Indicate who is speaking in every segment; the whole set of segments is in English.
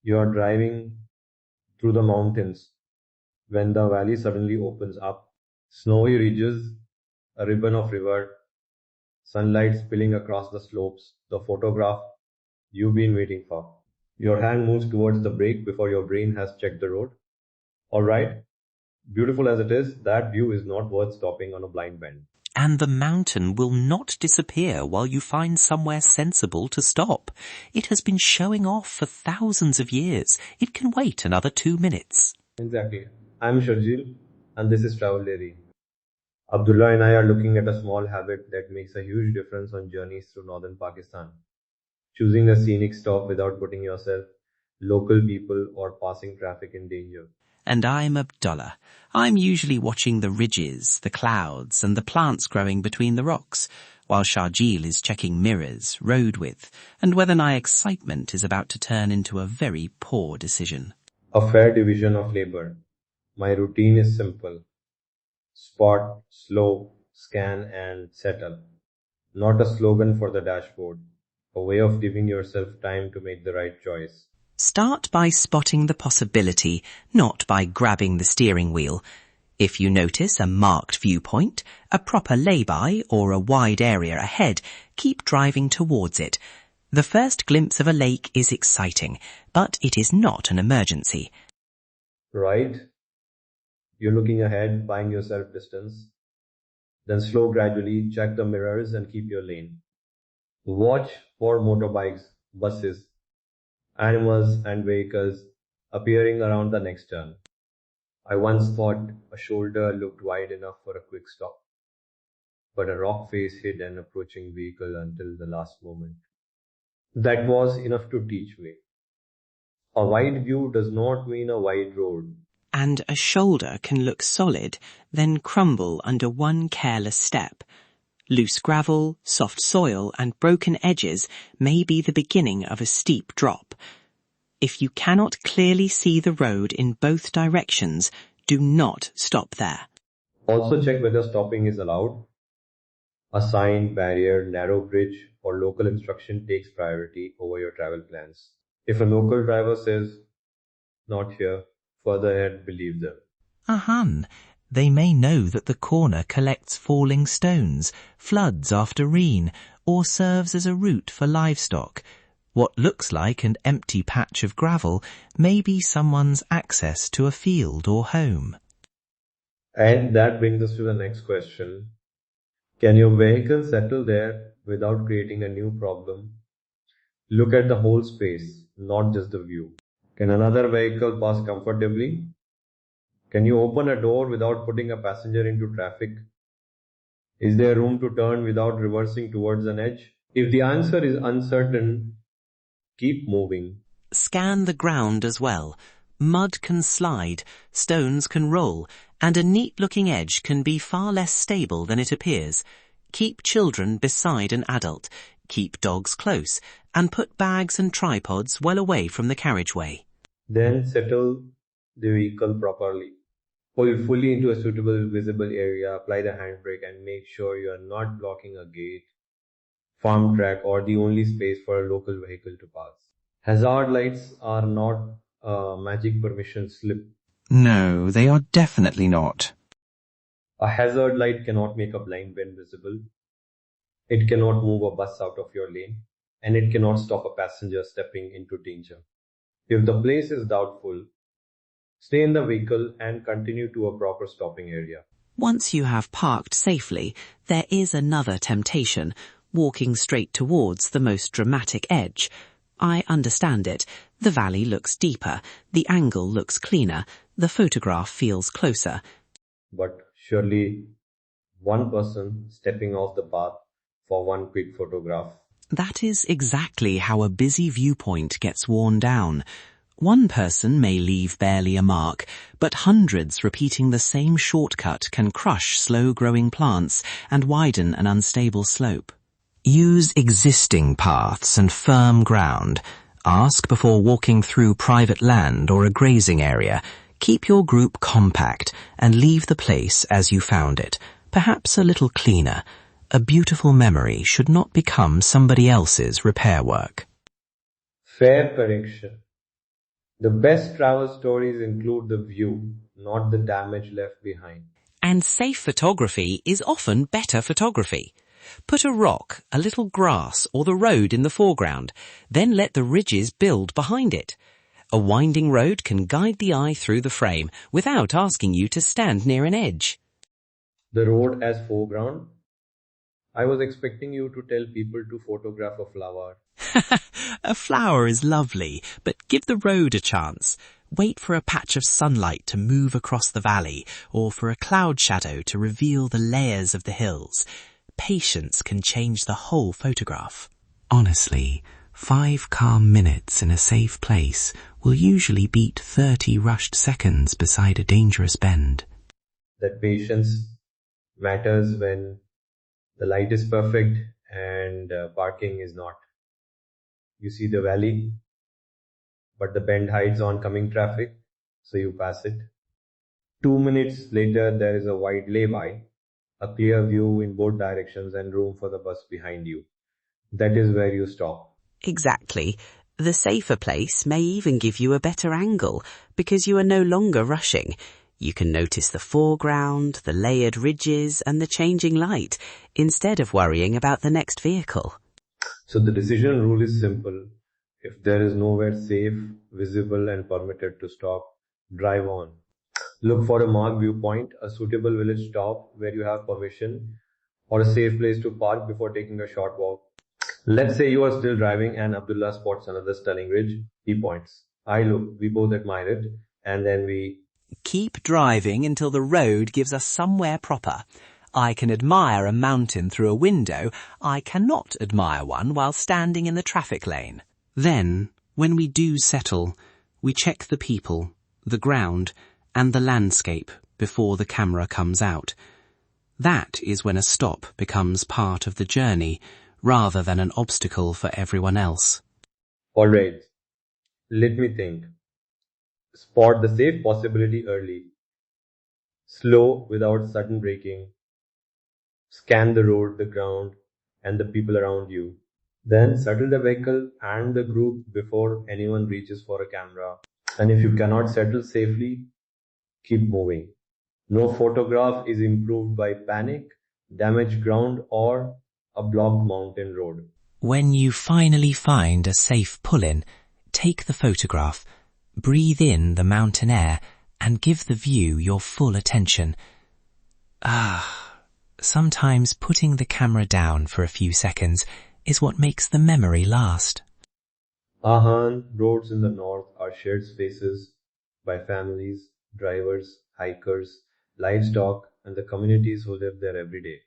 Speaker 1: You are driving through the mountains when the valley suddenly opens up. Snowy ridges, a ribbon of river, sunlight spilling across the slopes, the photograph you've been waiting for. Your hand moves towards the brake before your brain has checked the road. Alright, beautiful as it is, that view is not worth stopping on a blind bend.
Speaker 2: And the mountain will not disappear while you find somewhere sensible to stop. It has been showing off for thousands of years. It can wait another 2 minutes.
Speaker 1: Exactly. I'm Sharjil and this is Travel Diary. Abdullah and I are looking at a small habit that makes a huge difference on journeys through northern Pakistan. Choosing a scenic stop without putting yourself, local people or passing traffic in danger.
Speaker 2: And I'm Abdullah. I'm usually watching the ridges, the clouds, and the plants growing between the rocks, while Sharjil is checking mirrors, road width, and whether my excitement is about to turn into a very poor decision.
Speaker 1: A fair division of labor. My routine is simple. Spot, slow, scan and settle. Not a slogan for the dashboard. A way of giving yourself time to make the right choice.
Speaker 2: Start by spotting the possibility, not by grabbing the steering wheel. If you notice a marked viewpoint, a proper lay-by, or a wide area ahead, keep driving towards it. The first glimpse of a lake is exciting, but it is not an emergency.
Speaker 1: Right? You're looking ahead, buying yourself distance. Then slow gradually, check the mirrors and keep your lane. Watch for motorbikes, buses, animals and vehicles appearing around the next turn. I once thought a shoulder looked wide enough for a quick stop, but a rock face hid an approaching vehicle until the last moment. That was enough to teach me. A wide view does not mean a wide road.
Speaker 2: And a shoulder can look solid, then crumble under one careless step. Loose gravel, soft soil, and broken edges may be the beginning of a steep drop. If you cannot clearly see the road in both directions, do not stop there.
Speaker 1: Also check whether stopping is allowed. A sign, barrier, narrow bridge, or local instruction takes priority over your travel plans. If a local driver says, "Not here," further ahead, believe them.
Speaker 2: They may know that the corner collects falling stones, floods after rain, or serves as a route for livestock. What looks like an empty patch of gravel may be someone's access to a field or home.
Speaker 1: And that brings us to the next question. Can your vehicle settle there without creating a new problem? Look at the whole space, not just the view. Can another vehicle pass comfortably? Can you open a door without putting a passenger into traffic? Is there room to turn without reversing towards an edge? If the answer is uncertain, keep moving.
Speaker 2: Scan the ground as well. Mud can slide, stones can roll, and a neat-looking edge can be far less stable than it appears. Keep children beside an adult, keep dogs close, and put bags and tripods well away from the carriageway.
Speaker 1: Then settle the vehicle properly. Pull fully into a suitable visible area, apply the handbrake and make sure you are not blocking a gate, farm track or the only space for a local vehicle to pass. Hazard lights are not a magic permission slip.
Speaker 2: No, they are definitely not.
Speaker 1: A hazard light cannot make a blind bend visible. It cannot move a bus out of your lane, and it cannot stop a passenger stepping into danger. If the place is doubtful, stay in the vehicle and continue to a proper stopping area.
Speaker 2: Once you have parked safely, there is another temptation, walking straight towards the most dramatic edge. I understand it. The valley looks deeper, the angle looks cleaner, the photograph feels closer.
Speaker 1: But surely one person stepping off the path for one quick photograph.
Speaker 2: That is exactly how a busy viewpoint gets worn down. One person may leave barely a mark, but hundreds repeating the same shortcut can crush slow-growing plants and widen an unstable slope. Use existing paths and firm ground. Ask before walking through private land or a grazing area. Keep your group compact and leave the place as you found it, perhaps a little cleaner. A beautiful memory should not become somebody else's repair work.
Speaker 1: Fair correction. The best travel stories include the view, not the damage left behind.
Speaker 2: And safe photography is often better photography. Put a rock, a little grass, or the road in the foreground, then let the ridges build behind it. A winding road can guide the eye through the frame without asking you to stand near an edge.
Speaker 1: The road as foreground. I was expecting you to tell people to photograph a flower.
Speaker 2: A flower is lovely, but give the road a chance. Wait for a patch of sunlight to move across the valley, or for a cloud shadow to reveal the layers of the hills. Patience can change the whole photograph. Honestly, 5 calm minutes in a safe place will usually beat 30 rushed seconds beside a dangerous bend.
Speaker 1: That patience matters when the light is perfect and parking is not. You see the valley, but the bend hides oncoming traffic, so you pass it. 2 minutes later, there is a wide lay-by, a clear view in both directions and room for the bus behind you. That is where you stop.
Speaker 2: Exactly. The safer place may even give you a better angle because you are no longer rushing. You can notice the foreground, the layered ridges, and the changing light, instead of worrying about the next vehicle.
Speaker 1: So the decision rule is simple. If there is nowhere safe, visible, and permitted to stop, drive on. Look for a marked viewpoint, a suitable village stop where you have permission, or a safe place to park before taking a short walk. Let's say you are still driving and Abdullah spots another stunning ridge. He points. I look, we both admire it, and then we
Speaker 2: keep driving until the road gives us somewhere proper. I can admire a mountain through a window. I cannot admire one while standing in the traffic lane. Then, when we do settle, we check the people, the ground, and the landscape before the camera comes out. That is when a stop becomes part of the journey, rather than an obstacle for everyone else.
Speaker 1: Alright, let me think. Spot the safe possibility early. Slow without sudden braking. Scan the road, the ground, and the people around you. Then settle the vehicle and the group before anyone reaches for a camera. And if you cannot settle safely, keep moving. No photograph is improved by panic, damaged ground, or a blocked mountain road.
Speaker 2: When you finally find a safe pull-in, take the photograph, breathe in the mountain air, and give the view your full attention. Sometimes putting the camera down for a few seconds is what makes the memory last.
Speaker 1: Ahan roads in the north are shared spaces by families, drivers, hikers, livestock, and the communities who live there every day.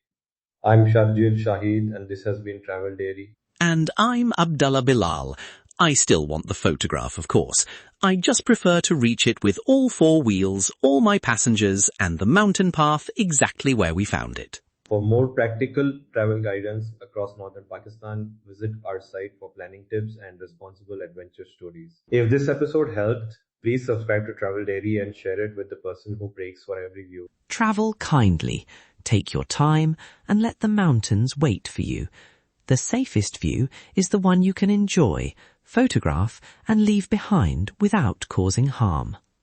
Speaker 1: I'm Sharjil Shahid, and this has been Travel Dairy.
Speaker 2: And I'm Abdullah Bilal. I still want the photograph, of course. I just prefer to reach it with all 4 wheels, all my passengers, and the mountain path exactly where we found it.
Speaker 1: For more practical travel guidance across northern Pakistan, visit our site for planning tips and responsible adventure stories. If this episode helped, please subscribe to Travel Dairy and share it with the person who breaks for every view.
Speaker 2: Travel kindly. Take your time and let the mountains wait for you. The safest view is the one you can enjoy, photograph, and leave behind without causing harm.